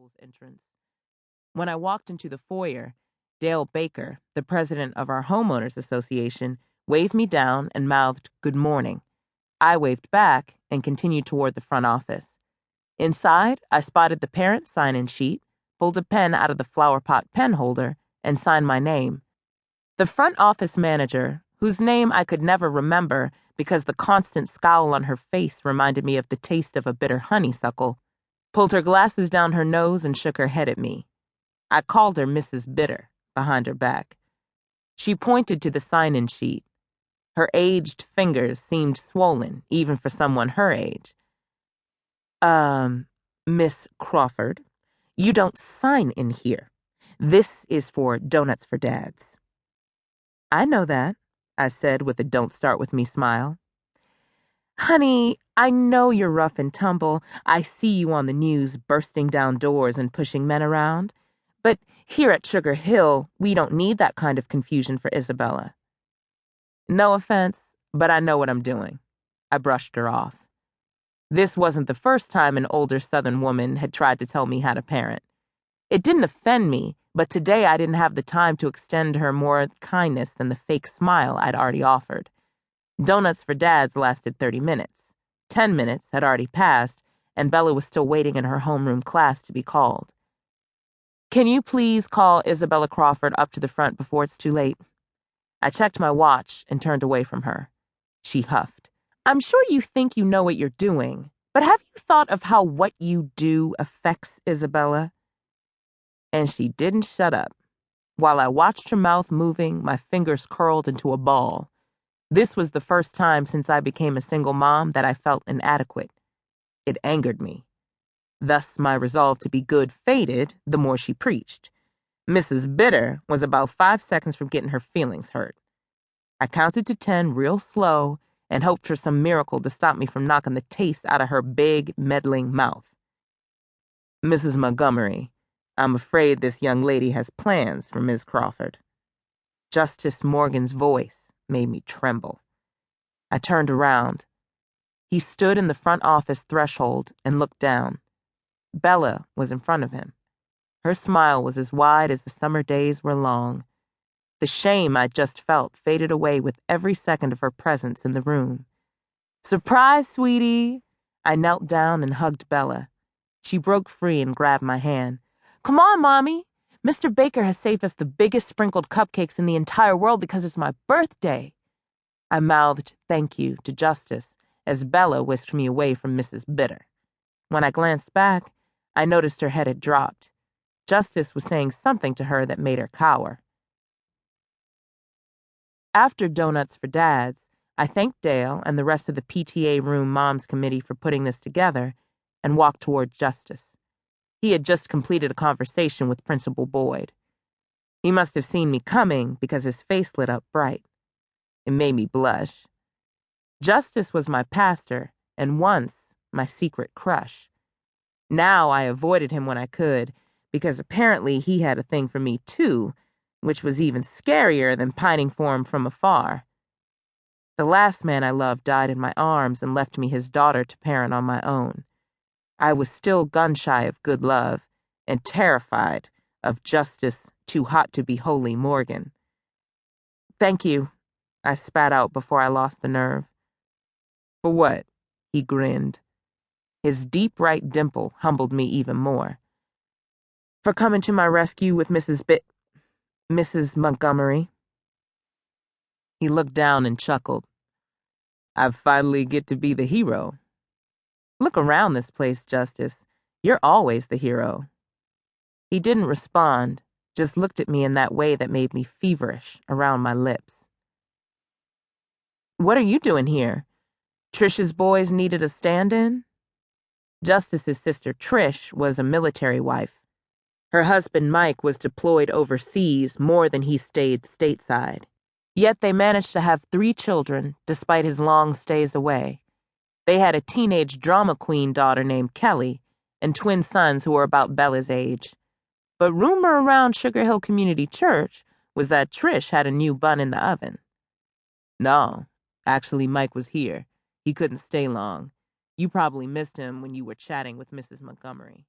school's entrance. When I walked into the foyer, Dale Baker, the president of our homeowners association, waved me down and mouthed, "Good morning." I waved back and continued toward the front office. Inside, I spotted the parent sign-in sheet, pulled a pen out of the flower pot pen holder, and signed my name. The front office manager, whose name I could never remember because the constant scowl on her face reminded me of the taste of a bitter honeysuckle, pulled her glasses down her nose and shook her head at me. I called her Mrs. Bitter behind her back. She pointed to the sign-in sheet. Her aged fingers seemed swollen, even for someone her age. Miss Crawford, you don't sign in here. This is for Donuts for Dads." "I know that," I said with a "don't start with me" smile. "Honey, I know you're rough and tumble. I see you on the news bursting down doors and pushing men around. But here at Sugar Hill, we don't need that kind of confusion for Isabella." "No offense, but I know what I'm doing." I brushed her off. This wasn't the first time an older Southern woman had tried to tell me how to parent. It didn't offend me, but today I didn't have the time to extend her more kindness than the fake smile I'd already offered. Donuts for Dads lasted 30 minutes. 10 minutes had already passed, and Bella was still waiting in her homeroom class to be called. "Can you please call Isabella Crawford up to the front before it's too late?" I checked my watch and turned away from her. She huffed. "I'm sure you think you know what you're doing, but have you thought of how what you do affects Isabella?" And she didn't shut up. While I watched her mouth moving, my fingers curled into a ball. This was the first time since I became a single mom that I felt inadequate. It angered me. Thus, my resolve to be good faded the more she preached. Mrs. Bitter was about 5 seconds from getting her feelings hurt. I counted to 10 real slow and hoped for some miracle to stop me from knocking the taste out of her big, meddling mouth. "Mrs. Montgomery, I'm afraid this young lady has plans for Miss Crawford." Justice Morgan's voice made me tremble. I turned around. He stood in the front office threshold and looked down. Bella was in front of him. Her smile was as wide as the summer days were long. The shame I'd just felt faded away with every second of her presence in the room. "Surprise, sweetie!" I knelt down and hugged Bella. She broke free and grabbed my hand. "Come on, Mommy! Mr. Baker has saved us the biggest sprinkled cupcakes in the entire world because it's my birthday." I mouthed thank you to Justice as Bella whisked me away from Mrs. Bitter. When I glanced back, I noticed her head had dropped. Justice was saying something to her that made her cower. After Donuts for Dads, I thanked Dale and the rest of the PTA Room Moms Committee for putting this together and walked toward Justice. He had just completed a conversation with Principal Boyd. He must have seen me coming because his face lit up bright. It made me blush. Justice was my pastor and once my secret crush. Now I avoided him when I could because apparently he had a thing for me too, which was even scarier than pining for him from afar. The last man I loved died in my arms and left me his daughter to parent on my own. I was still gun-shy of good love and terrified of Justice Too Hot to Be Holy Morgan. "Thank you," I spat out before I lost the nerve. "For what?" he grinned. His deep right dimple humbled me even more. "For coming to my rescue with Mrs. Montgomery." He looked down and chuckled. "I finally get to be the hero." "Look around this place, Justice. You're always the hero." He didn't respond, just looked at me in that way that made me feverish around my lips. "What are you doing here? Trish's boys needed a stand-in?" Justice's sister Trish was a military wife. Her husband Mike was deployed overseas more than he stayed stateside. Yet they managed to have 3 children despite his long stays away. They had a teenage drama queen daughter named Kelly and twin sons who were about Bella's age. But rumor around Sugar Hill Community Church was that Trish had a new bun in the oven. "No, actually Mike was here. He couldn't stay long. You probably missed him when you were chatting with Mrs. Montgomery."